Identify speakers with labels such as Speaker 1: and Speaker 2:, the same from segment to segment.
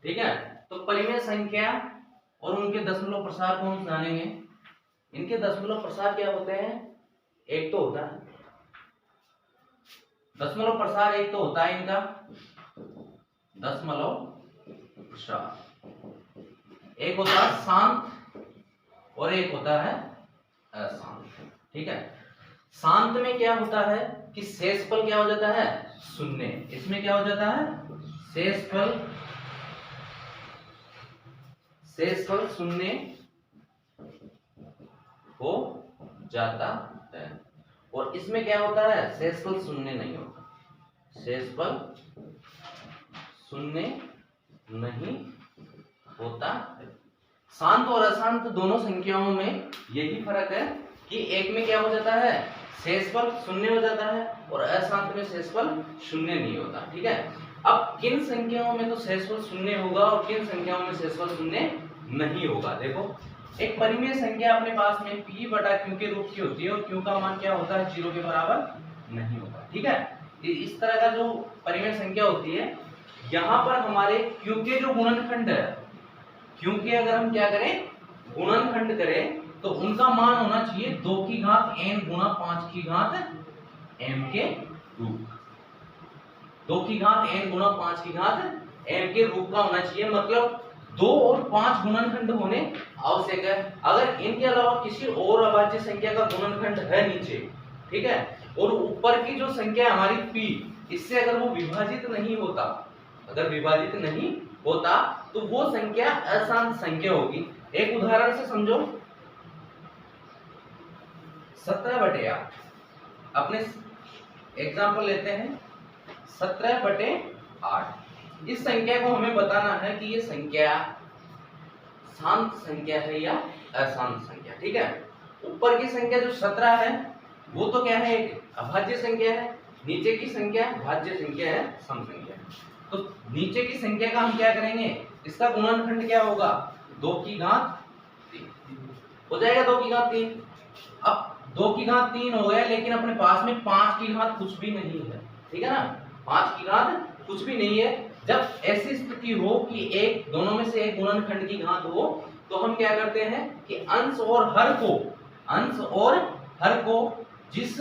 Speaker 1: ठीक है। तो परिमेय संख्या और उनके दशमलव प्रसार को हम जानेंगे। इनके दशमलव प्रसार क्या होते हैं? एक तो होता है दशमलव प्रसार, एक तो होता है इनका दशमलव प्रसार, एक होता है शांत और एक होता है अशांत। ठीक है। शांत में क्या होता है कि शेषफल क्या हो जाता है? शून्य। इसमें क्या हो जाता है? शेषफल शून्य हो जाता है। और इसमें क्या होता है? शेषफल शून्य नहीं होता, शेषफल शून्य नहीं होता है। शांत और अशांत दोनों संख्याओं में यही फर्क है कि एक में क्या हो जाता है? शेषफल शून्य हो जाता है और अशांत में शेषफल शून्य नहीं होता। ठीक है। अब किन संख्याओं में तो शेषफल शून्य होगा और किन संख्याओं में शेषफल शून्य नहीं होगा? देखो, एक परिमेय संख्या अपने पास में p बटा q के रूप की होती है और q का मान क्या होता है? 0 के बराबर नहीं होता। ठीक है। इस तरह का जो परिमेय संख्या होती है, यहाँ पर हमारे q के जो गुणनखंड है, q के अगर हम क्या करें? गुणनखंड करें तो उनका मान होना चाहिए 2 की घात n गुणा 5 की घात m के रूप। 2 की घात n गुणा 5 की घात m के रूप का होना चाहिए। मतलब 2 और 5 गुणनखंड होने आवश्यक है। अगर इनके अलावा किसी और अभाज्य संख्या का गुणनखंड है नीचे, ठीक है, और ऊपर की जो संख्या हमारी p, इससे अगर वो विभाजित नहीं होता, अगर विभाजित नहीं होता तो वो संख्या अशांत संख्या होगी। एक उदाहरण से समझो, 17/8 अपने एग्जाम्पल लेते हैं। 17/8 इस संख्या को हमें बताना है कि ये संख्या शांत संख्या है या अशांत संख्या। ठीक है। ऊपर की संख्या जो 17 है वो तो क्या है? एक अभाज्य संख्या है। नीचे की संख्या भाज्य संख्या है, सम संख्या है। तो नीचे की संख्या का हम क्या करेंगे? इसका गुणनखंड क्या होगा? 2 की घात 3 हो जाएगा। 2 की घात 3। अब 2 की घात 3 हो गया, लेकिन अपने पास में 5 की घात कुछ भी नहीं है। ठीक है ना? 5 की घात कुछ भी नहीं है। जब ऐसी स्थिति हो कि एक दोनों में से एक गुणनखंड की घात हो, तो हम क्या करते हैं कि अंश और हर को जिस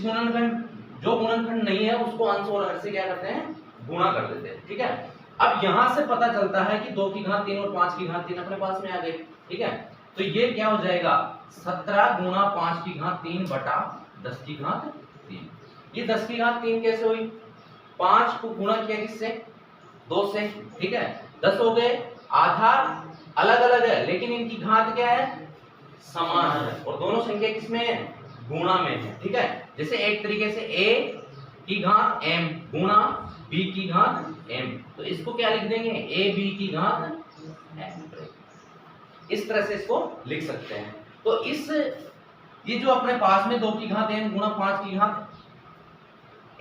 Speaker 1: गुणनखंड जो गुणनखंड नहीं है उसको अंश और हर से क्या करते हैं? गुणा कर देते हैं। ठीक है। अब यहां से पता चलता है कि 2 की घात 3 और 5 की घात 3 अपने पास में आ गए। ठीक है। तो ये क्या हो जाएगा? 17 गुणा 5 की घात 3 बटा 10 की घात 3। ये 10 की घात 3 कैसे हुई? 5 को गुणा किया किससे? 2 से। ठीक है। 10 हो गए। आधार अलग अलग है लेकिन इनकी घात क्या है? समान है। और दोनों संख्या किसमें है? गुणा में है। ठीक है। जैसे एक तरीके से a की घात m गुणा b की घात m, तो इसको क्या लिख देंगे? a b की घात m। इस तरह से इसको लिख सकते हैं। तो ये जो अपने पास में 2 की घात n गुणा 5 की घात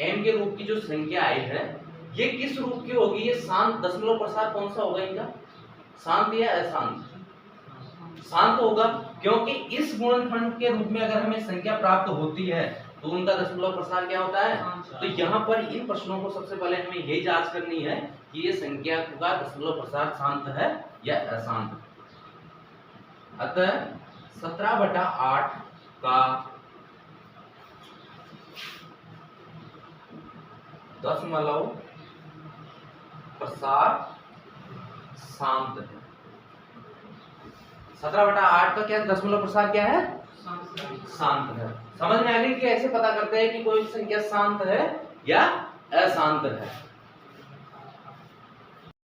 Speaker 1: m के रूप की जो संख्या आई है, ये किस रूप की होगी? ये शांत दशमलव प्रसार कौन सा होगा इनका? शांत या अशांत? शांत होगा, क्योंकि इस गुणनखंड के रूप में अगर हमें संख्या प्राप्त होती है तो उनका दशमलव प्रसार क्या होता है? तो यहाँ पर इन प्रश्नों को सबसे पहले हमें यही जांच करनी है कि ये संख्या का दशमलव प्रसार शांत है या अशांत। अतः 17/8 का दशमलव प्रसार शांत है। 17/8 का क्या दशमलव प्रसार क्या है? शांत है। समझ में आ गई कि ऐसे पता करते हैं कि कोई संख्या शांत है या अशांत है।